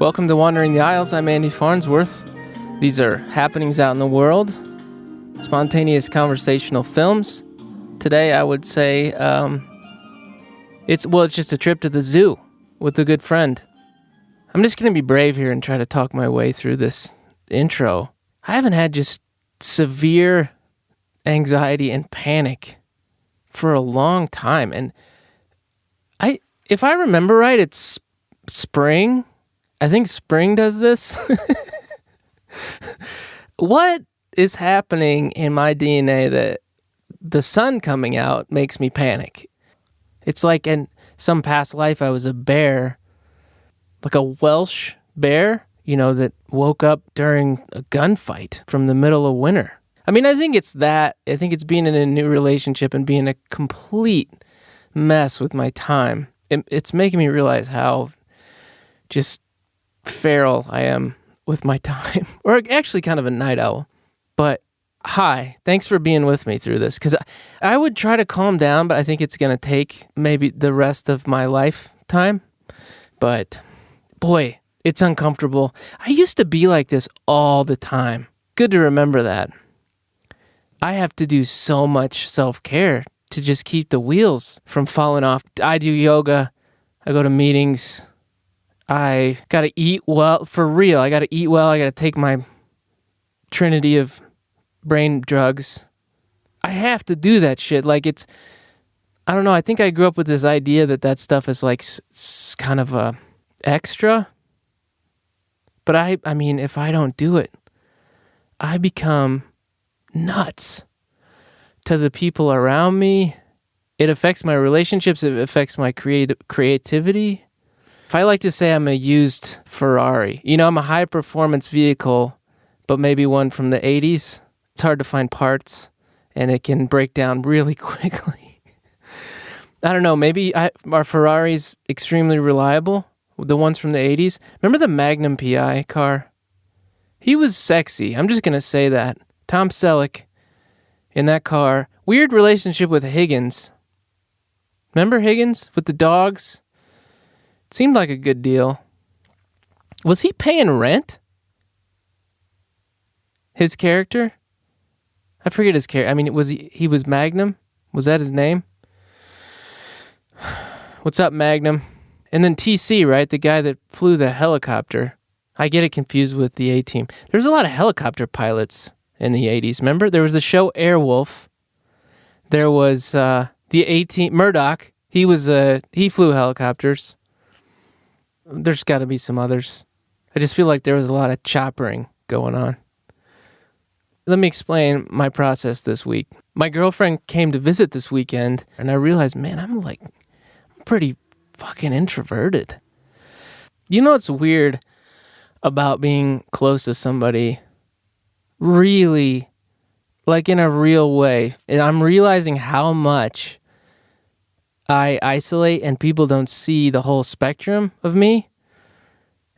Welcome to Wandering the Isles. I'm Andy Farnsworth. These are happenings out in the world, spontaneous conversational films. Today I would say it's just a trip to the zoo with a good friend. I'm just going to be brave here and try to talk my way through this intro. I haven't had just severe anxiety and panic for a long time. And if I remember right, it's spring. I think spring does this. What is happening in my DNA that the sun coming out makes me panic? It's like in some past life I was a bear, like a Welsh bear, that woke up during a gunfight from the middle of winter. I mean, I think it's that. I think it's being in a new relationship and being a complete mess with my time. It's making me realize how just feral I am with my time, or actually kind of a night owl. But hi, thanks for being with me through this, because I would try to calm down, but I think it's going to take maybe the rest of my lifetime. But boy, it's uncomfortable. I used to be like this all the time. Good to remember that. I have to do so much self-care to just keep the wheels from falling off. I do yoga. I go to meetings. I got to eat well, for real. I got to eat well. I got to take my trinity of brain drugs. I have to do that shit. Like I don't know. I think I grew up with this idea that stuff is like kind of a extra. But I mean, if I don't do it, I become nuts to the people around me. It affects my relationships. It affects my creativity. If I like to say I'm a used Ferrari, I'm a high performance vehicle, but maybe one from the 80s. It's hard to find parts and it can break down really quickly. I don't know, maybe our Ferrari's extremely reliable, the ones from the 80s. Remember the Magnum PI car? He was sexy. I'm just going to say that. Tom Selleck in that car. Weird relationship with Higgins. Remember Higgins with the dogs? It seemed like a good deal. Was he paying rent? His character? I forget his character. I mean, he was Magnum? Was that his name? What's up, Magnum? And then TC, right? The guy that flew the helicopter. I get it confused with the A-Team. There's a lot of helicopter pilots in the 80s. Remember? There was the show Airwolf. There was the A-Team. Murdoch. He flew helicopters. There's got to be some others. I just feel like there was a lot of choppering going on. Let me explain my process this week. My girlfriend came to visit this weekend, and I realized, man, I'm pretty fucking introverted. What's weird about being close to somebody, really, like in a real way? And I'm realizing how much I isolate and people don't see the whole spectrum of me.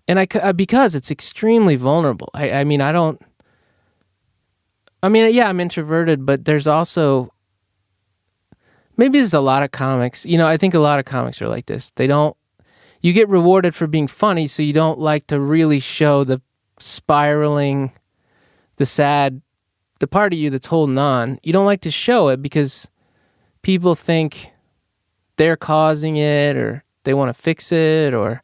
And because it's extremely vulnerable. I'm introverted, but there's also, maybe there's a lot of comics. I think a lot of comics are like this. You get rewarded for being funny, so you don't like to really show the spiraling, the sad, the part of you that's holding on. You don't like to show it because people think they're causing it, or they want to fix it, or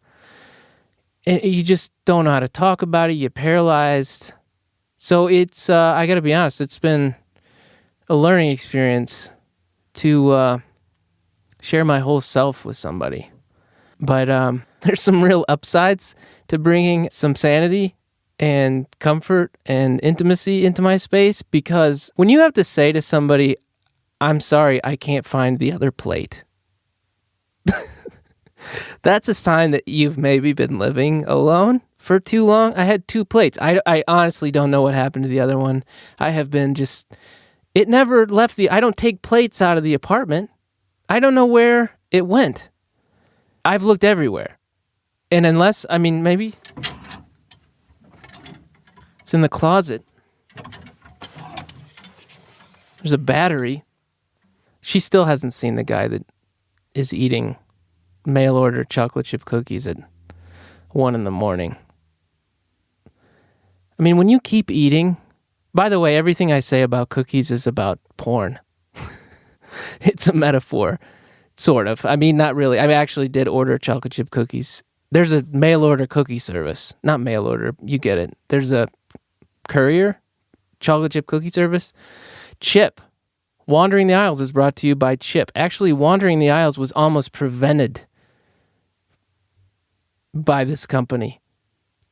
you just don't know how to talk about it. You're paralyzed. So it's, I got to be honest, it's been a learning experience to share my whole self with somebody. But there's some real upsides to bringing some sanity and comfort and intimacy into my space, because when you have to say to somebody, I'm sorry, I can't find the other plate, that's a sign that you've maybe been living alone for too long. I had 2 plates. I honestly don't know what happened to the other one. I have been it never left I don't take plates out of the apartment. I don't know where it went. I've looked everywhere. And unless, maybe it's in the closet. There's a battery. She still hasn't seen the guy that is eating mail order chocolate chip cookies at 1 a.m. I mean, when you keep eating, by the way, everything I say about cookies is about porn. It's a metaphor, sort of. I mean, not really. I actually did order chocolate chip cookies. There's a mail order cookie service. Not mail order, you get it. There's a courier chocolate chip cookie service. Chip. Wandering the Aisles is brought to you by Chip. Actually, Wandering the Aisles was almost prevented by this company.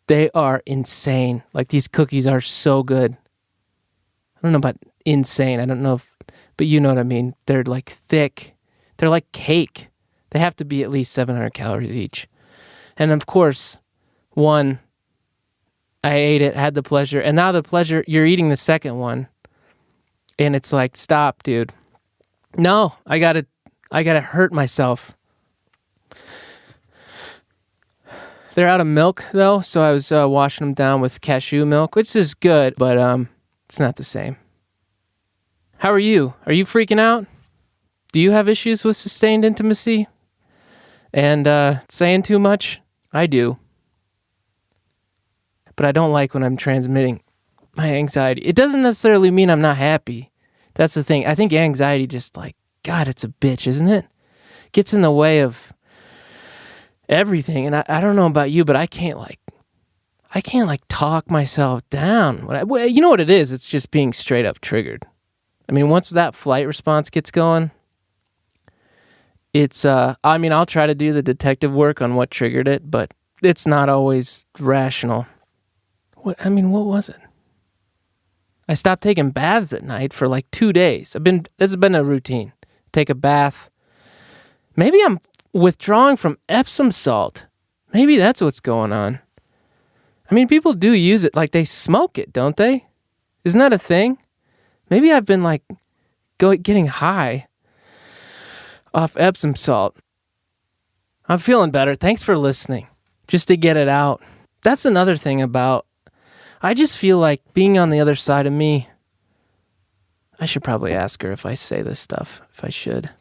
They are insane. Like, these cookies are so good. I don't know about insane. I don't know if, but you know what I mean. They're like thick. They're like cake. They have to be at least 700 calories each. And of course, one, I ate it, had the pleasure. And now the pleasure, you're eating the second one. And it's like, stop, dude. No, I gotta hurt myself. They're out of milk, though, so I was washing them down with cashew milk, which is good, but it's not the same. How are you? Are you freaking out? Do you have issues with sustained intimacy? And saying too much? I do. But I don't like when I'm transmitting my anxiety. It doesn't necessarily mean I'm not happy. That's the thing. I think anxiety just like, God, it's a bitch, isn't it? Gets in the way of everything. And I don't know about you, but I can't talk myself down. You know what it is? It's just being straight up triggered. I mean, once that flight response gets going, it's, I'll try to do the detective work on what triggered it, but it's not always rational. What was it? I stopped taking baths at night for like 2 days. This has been a routine. Take a bath. Maybe I'm withdrawing from Epsom salt. Maybe that's what's going on. I mean, people do use it, like they smoke it, don't they? Isn't that a thing? Maybe I've been like getting high off Epsom salt. I'm feeling better. Thanks for listening. Just to get it out. That's another thing about, I just feel like being on the other side of me, I should probably ask her if I say this stuff, if I should.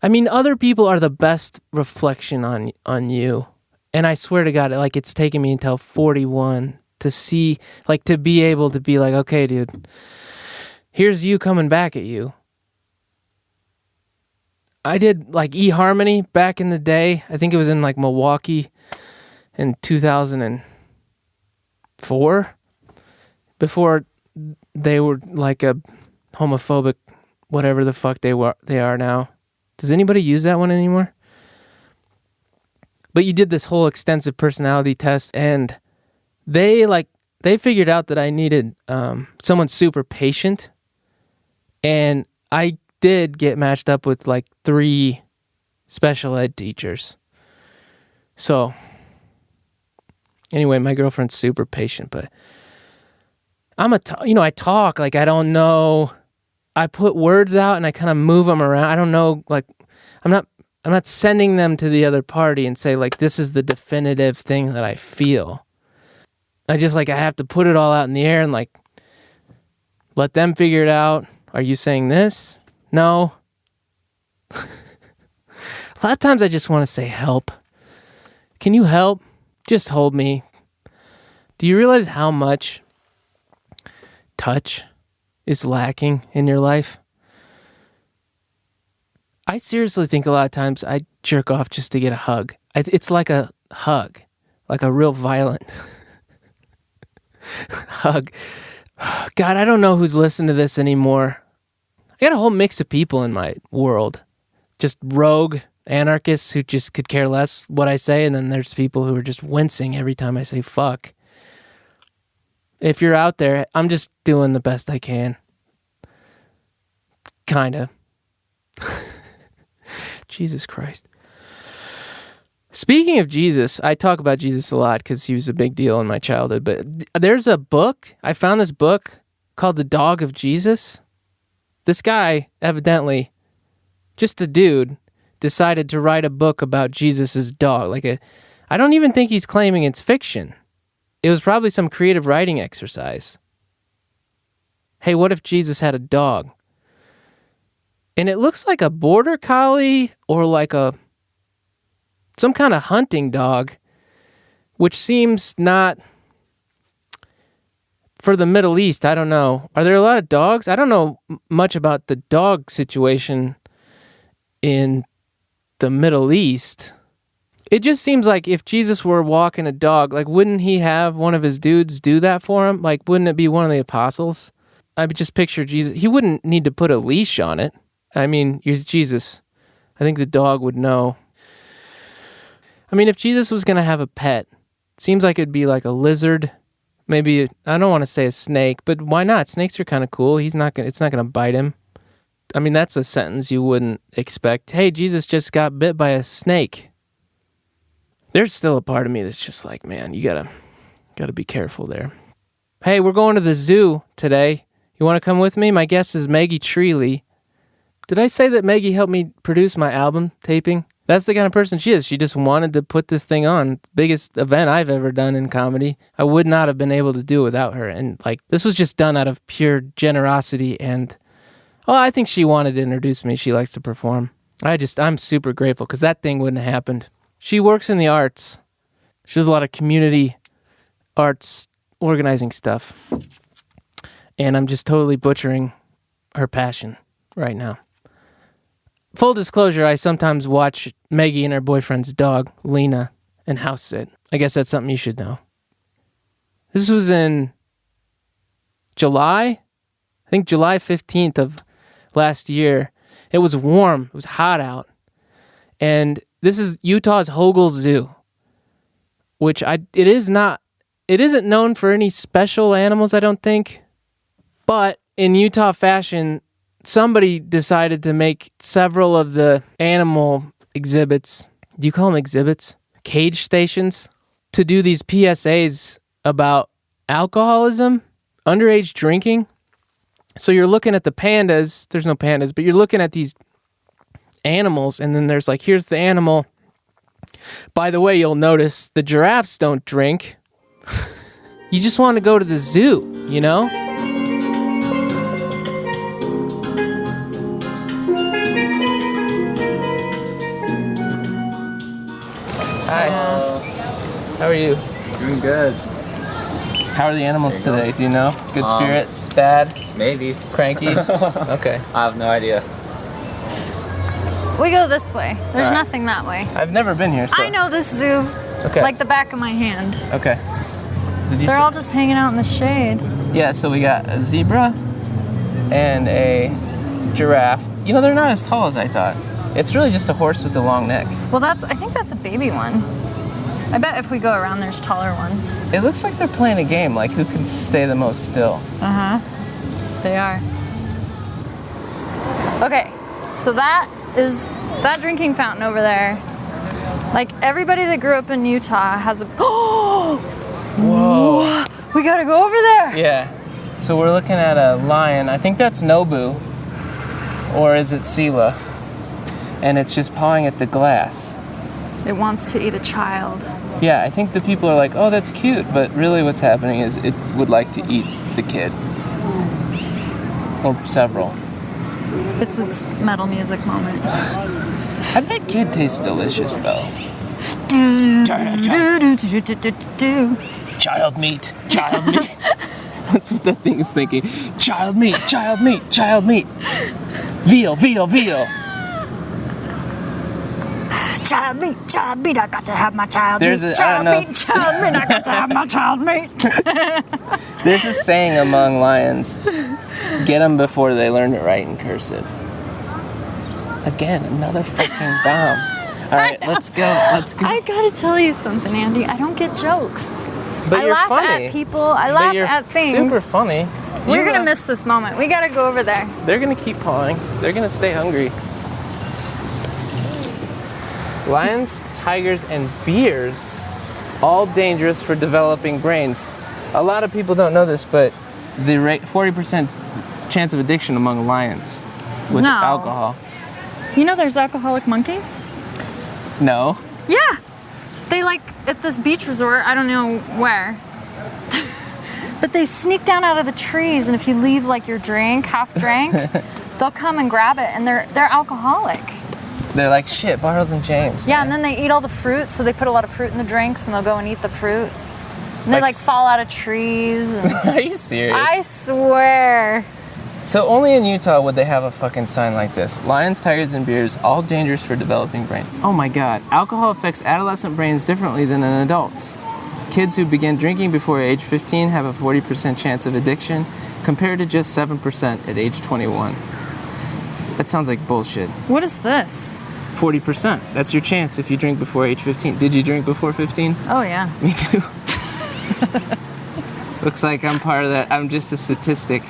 I mean, other people are the best reflection on you. And I swear to God, like, it's taken me until 41 to see, like, to be able to be like, okay, dude, here's you coming back at you. I did like eHarmony back in the day. I think it was in like Milwaukee in 2004, before they were like a homophobic, whatever the fuck they are now. Does anybody use that one anymore? But you did this whole extensive personality test, and they figured out that I needed someone super patient, and I did get matched up with like 3 special ed teachers. So anyway, my girlfriend's super patient, but I talk like I don't know. I put words out and I kind of move them around. I don't know, like I'm not sending them to the other party and say like this is the definitive thing that I feel. I just I have to put it all out in the air and like let them figure it out. Are you saying this? No. A lot of times I just want to say help. Can you help? Just hold me. Do you realize how much touch is lacking in your life? I seriously think a lot of times I jerk off just to get a hug. It's like a hug, like a real violent hug. God, I don't know who's listening to this anymore. I got a whole mix of people in my world. Just rogue anarchists who just could care less what I say, and then there's people who are just wincing every time I say fuck. If you're out there, I'm just doing the best I can. Kinda. Jesus Christ. Speaking of Jesus, I talk about Jesus a lot because he was a big deal in my childhood, but there's a book. I found this book called The Dog of Jesus. This guy, evidently, just a dude, decided to write a book about Jesus' dog. I don't even think he's claiming it's fiction. It was probably some creative writing exercise. Hey, what if Jesus had a dog? And it looks like a border collie or like some kind of hunting dog, which seems not for the Middle East, I don't know. Are there a lot of dogs? I don't know much about the dog situation in the Middle East. It just seems like if Jesus were walking a dog, like, wouldn't he have one of his dudes do that for him? Like, wouldn't it be one of the apostles? I would just picture Jesus. He wouldn't need to put a leash on it. I mean, he's Jesus. I think the dog would know. I mean, if Jesus was going to have a pet, it seems like it'd be like a lizard. Maybe, I don't want to say a snake, but why not? Snakes are kind of cool. It's not going to bite him. I mean, that's a sentence you wouldn't expect. Hey, Jesus just got bit by a snake. There's still a part of me that's just like, man, you gotta be careful there. Hey, we're going to the zoo today. You want to come with me? My guest is Meggie Troili. Did I say that Meggie helped me produce my album taping? That's the kind of person she is. She just wanted to put this thing on. Biggest event I've ever done in comedy. I would not have been able to do it without her. And like, this was just done out of pure generosity. And I think she wanted to introduce me. She likes to perform. I'm super grateful because that thing wouldn't have happened. She works in the arts. She does a lot of community arts organizing stuff. And I'm just totally butchering her passion right now. Full disclosure, I sometimes watch Meggie and her boyfriend's dog, Lena, and house sit. I guess that's something you should know. This was in July? I think July 15th of last year. It was warm. It was hot out. And this is Utah's Hogle Zoo, which it isn't known for any special animals, I don't think. But in Utah fashion, somebody decided to make several of the animal exhibits. Do you call them exhibits? Cage stations? To do these PSAs about alcoholism, underage drinking. So you're looking at the pandas. There's no pandas, but you're looking at these animals, and then there's like, here's the animal. By the way, you'll notice the giraffes don't drink. You just want to go to the zoo, you know? Hi. How are you? Doing good. How are the animals today? Do you know? Good spirits? Bad? Maybe. Cranky? Okay. I have no idea. We go this way. There's All right. nothing that way. I've never been here, so. I know this zoo like the back of my hand. Okay. They're all just hanging out in the shade. Yeah, so we got a zebra and a giraffe. You know, they're not as tall as I thought. It's really just a horse with a long neck. Well, I think that's a baby one. I bet if we go around, there's taller ones. It looks like they're playing a game, like who can stay the most still. Uh-huh. They are. Okay, so that is that drinking fountain over there. Like, everybody that grew up in Utah has a... Oh! Whoa. We gotta go over there! Yeah. So we're looking at a lion. I think that's Nobu. Or is it Sela? And it's just pawing at the glass. It wants to eat a child. Yeah, I think the people are like, oh, that's cute. But really what's happening is it would like to eat the kid. Or several. It's its metal music moment. I bet kid tastes delicious, though. Child meat. Child meat. That's what that thing is thinking. Child meat, child meat, child meat. Veal, veal, veal. Child meat, I got to have my child There's meat. I Child don't know. meat, I got to have my child meat. There's a saying among lions, get them before they learn to write in cursive. Again, another fucking bomb. All right, let's go. I gotta tell you something, Andy. I don't get jokes. But I you're laugh funny. at people. I laugh at things. Super funny. We're gonna miss this moment. We gotta go over there. They're gonna keep pawing. They're gonna stay hungry. Lions, tigers, and bears, all dangerous for developing brains. A lot of people don't know this, but the 40% chance of addiction among lions with alcohol. You know there's alcoholic monkeys? No. Yeah. They at this beach resort, I don't know where. But they sneak down out of the trees, and if you leave your drink, half drank, they'll come and grab it, and they're alcoholic. They're like, shit, Bartles and James. Yeah, man. and then they eat all the fruit, so they put a lot of fruit in the drinks, and they'll go and eat the fruit. And they like fall out of trees. And Are you serious? I swear. So only in Utah would they have a fucking sign like this. Lions, tigers, and bears, all dangerous for developing brains. Oh my God. Alcohol affects adolescent brains differently than in adults. Kids who begin drinking before age 15 have a 40% chance of addiction, compared to just 7% at age 21. That sounds like bullshit. What is this? 40%. That's your chance if you drink before age 15. Did you drink before 15? Oh, yeah. Me too. Looks like I'm part of that. I'm just a statistic.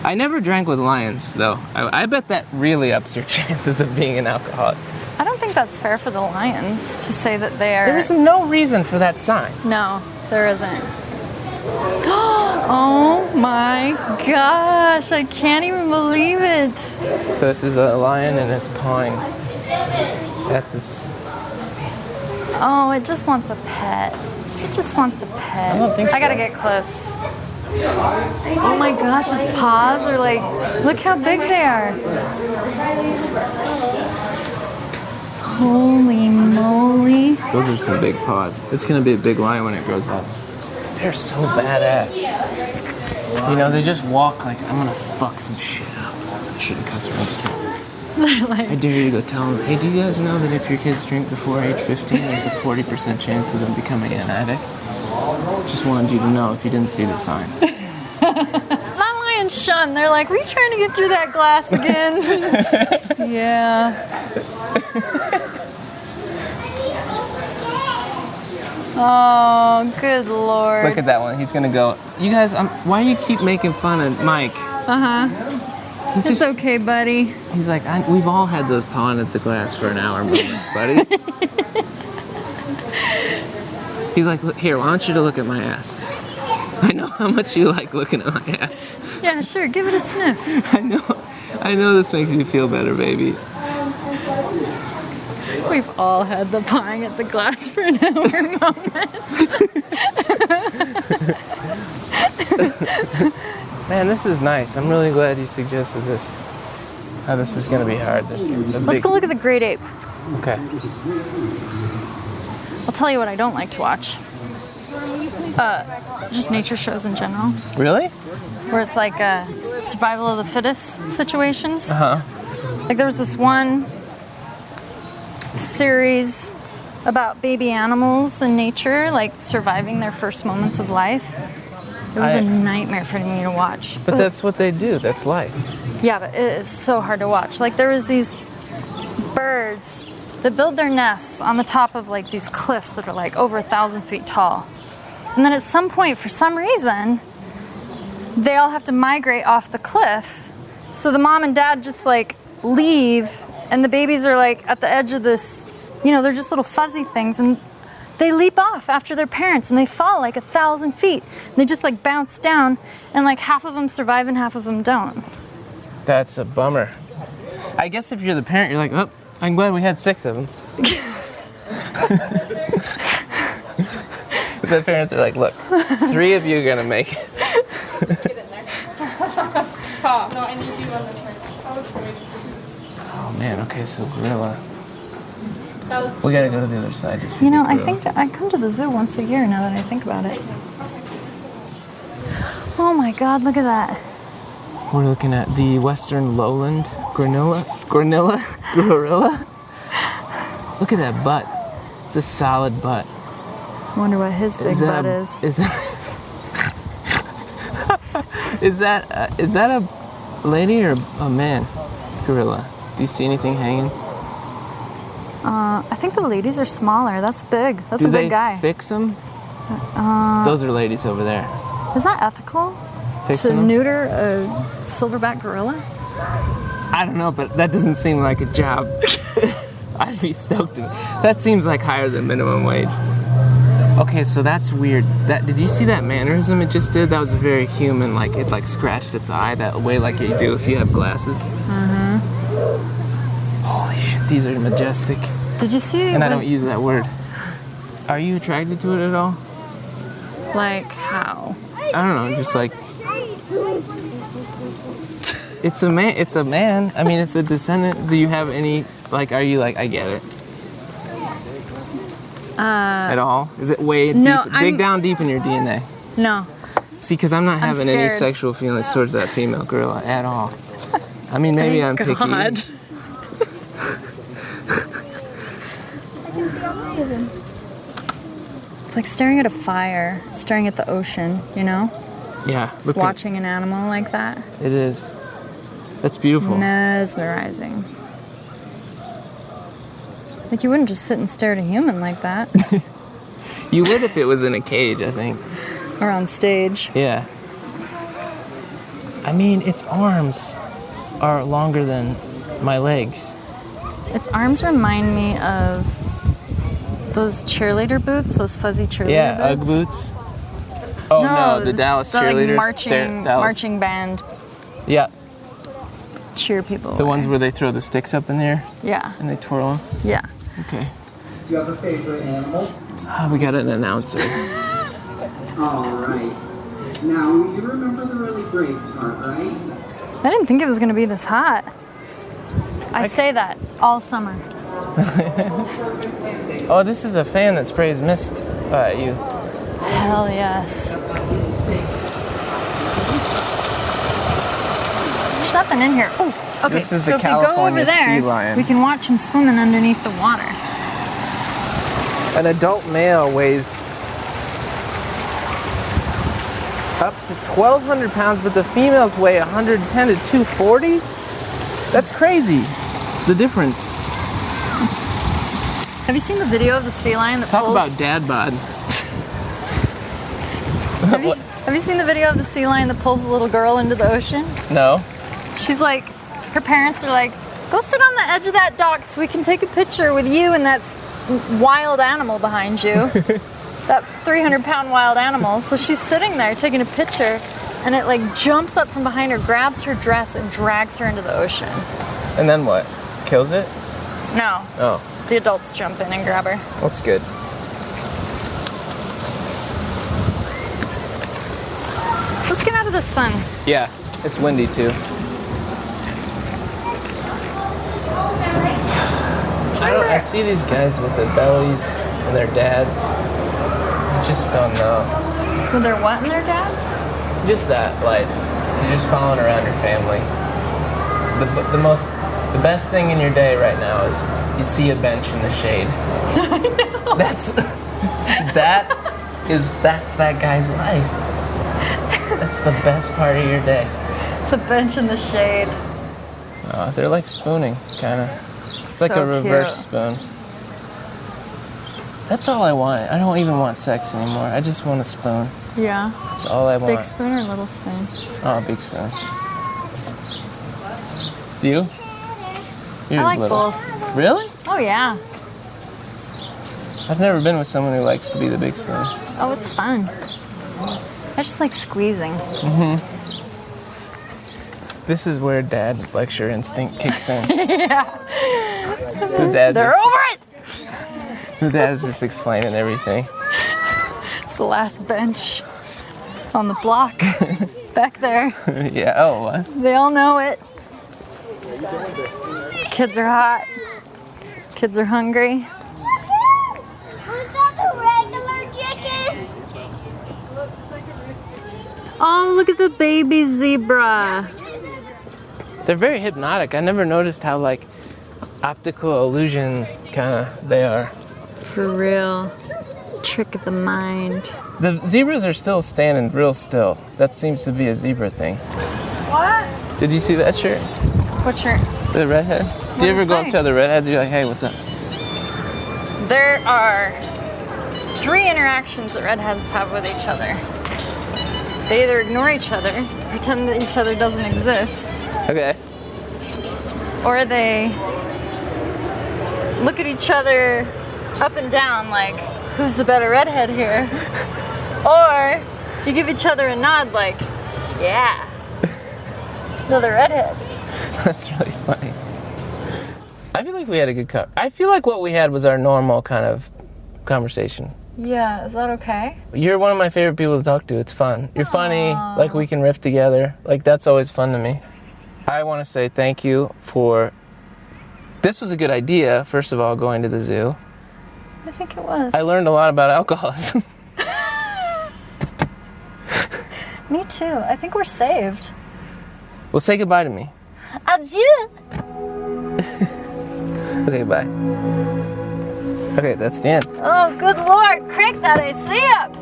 I never drank with lions, though. I bet that really ups your chances of being an alcoholic. I don't think that's fair for the lions to say that they are... There's no reason for that sign. No, there isn't. Oh my gosh, I can't even believe it. So this is a lion and it's pawing at this... Oh, it just wants a pet. It just wants a pet. I don't think so. I gotta get close. Oh my gosh, its paws are like, look how big they are. Holy moly. Those are some big paws. It's gonna be a big lion when it grows up. They're so badass. You know, they just walk like, I'm gonna fuck some shit up. I shouldn't cuss around the kid. Like, I dare you to go tell them, hey, do you guys know that if your kids drink before age 15, there's a 40% chance of them becoming an addict? Just wanted you to know if you didn't see the sign. that lion's shun. They're like, were you trying to get through that glass again? Yeah. Oh, good Lord. Look at that one. He's gonna go. You guys, why do you keep making fun of Mike? It's okay, buddy. He's like, we've all had those pawing at the glass for an hour moments, buddy. He's like, look, here, I want you to look at my ass. I know how much you like looking at my ass. Yeah, sure. Give it a sniff. I know this makes you feel better, baby. We've all had the pawing at the glass for an hour moment. Man, this is nice. I'm really glad you suggested this. Oh, this is gonna be hard. Let's go look at the great ape. Okay. I'll tell you what I don't like to watch. Just nature shows in general. Really? Where it's like survival of the fittest situations. Like there was this one series about baby animals in nature, like surviving their first moments of life. It was a nightmare for me to watch. But that's what they do. That's life. Yeah, but it is so hard to watch. Like there was these birds that build their nests on the top of like these cliffs that are like over 1,000 feet tall. And then at some point, for some reason, they all have to migrate off the cliff. So the mom and dad just like leave, and the babies are like at the edge of this, you know, they're just little fuzzy things, and they leap off after their parents, and they fall like 1,000 feet. And they just like bounce down, and like half of them survive and half of them don't. That's a bummer. I guess if you're the parent, you're like, oh, I'm glad we had 6 of them. The parents are like, look, 3 of you are going to make it. Get in there. Stop. No, I need you on this side. Oh man, okay, so gorilla. We gotta go to the other side to see. You know, the I gorilla. think that I come to the zoo once a year now that I think about it. Oh my God, look at that. We're looking at the western lowland gorilla. Look at that butt. It's a solid butt. I wonder what his big butt is. Is that a lady or a man gorilla? Do you see anything hanging? I think the ladies are smaller. That's big. That's a big guy. Do they fix them? Those are ladies over there. Is that ethical? Fixing To them? neuter a silverback gorilla? I don't know, but that doesn't seem like a job. I'd be stoked. That seems like higher than minimum wage. Okay, so that's weird. Did you see that mannerism it just did? That was very human. Like it like scratched its eye that way, like you do if you have glasses. Holy shit, these are majestic. Did you see? And I don't use that word. Are you attracted to it at all? Like how? I don't know, just like it's a man. It's a man. I mean, it's a descendant. Do you have any? Like, are you like? I get it. At all? Is it way No, deep? Dig down deep in your DNA. No. See, because I'm not having any scared. sexual feelings towards that female gorilla at all. I mean, maybe I'm Thank picky. God. It's like staring at a fire, staring at the ocean, you know? Yeah. Just watching an animal like that. It is. That's beautiful. Mesmerizing. Like you wouldn't just sit and stare at a human like that. You would if it was in a cage, I think. Or on stage. Yeah. I mean, its arms are longer than my legs. Its arms remind me of those cheerleader boots, those fuzzy cheerleader Yeah, boots. Ugg boots. Oh no, the Dallas cheerleaders. Like marching band Yeah, cheer people. the ones where they throw the sticks up in the air Yeah, and they twirl them. yeah. Okay. Do you have a favorite animal? We got an announcer. All right. Now, you remember the really brave part, right? I didn't think it was going to be this hot. I say that all summer. Oh, this is a fan that sprays mist at you. Hell yes. There's nothing in here. Oh, okay. This is So the if we go over California there, sea lion. we can watch him swimming underneath the water. An adult male weighs up to 1,200 pounds, but the females weigh 110 to 240? That's crazy. The difference. Have you seen the video of the sea lion that Talk pulls? about dad bod. Have you seen the video of the sea lion that pulls the little girl into the ocean? No. She's like, her parents are like, go sit on the edge of that dock so we can take a picture with you and that wild animal behind you. That 300-pound wild animal. So she's sitting there taking a picture and it like jumps up from behind her, grabs her dress and drags her into the ocean. And then what? Kills it? No, Oh, the adults jump in and grab her. that's good. Let's get out of the sun. Yeah, it's windy too. I see these guys with their bellies and their dads. I just don't know. With their what and their dads? Just that life. You're just following around your family. The best thing in your day right now is you see a bench in the shade. That's that guy's life. That's the best part of your day. The bench in the shade. They're like spooning, kind of. It's like So a reverse cute. spoon. That's all I want. I don't even want sex anymore. I just want a spoon. Yeah. That's all I want. Big spoon or little spoon? Oh, big spoon. Do you? You're I like little. both. Really? Oh yeah. I've never been with someone who likes to be the big spoon. Oh, it's fun. I just like squeezing. This is where dad lecture instinct kicks in. Yeah. They're over it! The dad's just explaining everything. It's the last bench on the block back there. Yeah, oh, it was. They all know it. Kids are hot. Kids are hungry. Was that a regular chicken? Oh, look at the baby zebra. They're very hypnotic. I never noticed how, like, optical illusion kind of they are. For real. Trick of the mind. The zebras are still standing real still. That seems to be a zebra thing. What? Did you see that shirt? What shirt? The redhead? Do you did ever it go say? up to other redheads and you're like, hey, what's up? There are 3 interactions that redheads have with each other. They either ignore each other, pretend that each other doesn't exist, Okay. or they look at each other up and down like, who's the better redhead here? Or you give each other a nod like, yeah, another redhead. That's really funny. I feel like we had a good I feel like what we had was our normal kind of conversation. Yeah, is that okay? You're one of my favorite people to talk to. It's fun. You're funny. Like, we can riff together. Like, that's always fun to me. I want to say thank you for... This was a good idea, first of all, going to the zoo. I think it was. I learned a lot about alcoholism. Me too. I think we're saved. Well, say goodbye to me. Adieu. Okay, bye. Okay, that's the end. Oh, good Lord. Crank that AC up.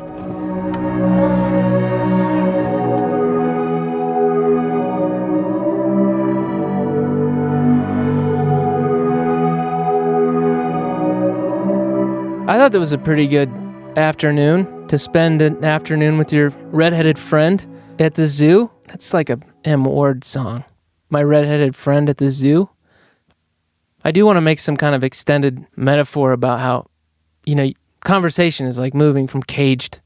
I thought that was a pretty good afternoon to spend an afternoon with your redheaded friend at the zoo. That's like a M. Ward song. My redheaded friend at the zoo. I do want to make some kind of extended metaphor about how, conversation is like moving from caged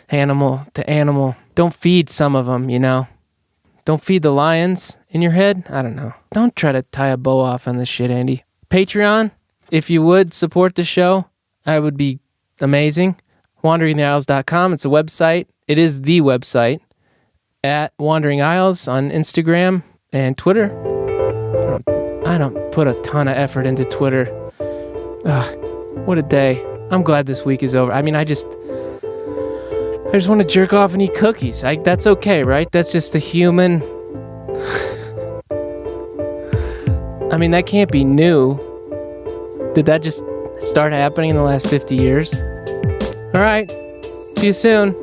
animal to animal. Don't feed some of them, Don't feed the lions in your head. I don't know. Don't try to tie a bow off on this shit, Andy. Patreon, if you would support the show, I would be amazing. WanderingTheIsles.com. It's a website. It is the website. At Wandering Isles on Instagram and Twitter. I don't put a ton of effort into Twitter. Ugh, what a day. I'm glad this week is over. I mean, I just want to jerk off and eat cookies. That's okay, right? That's just a human... I mean, that can't be new. Did that just start happening in the last 50 years? All right. See you soon.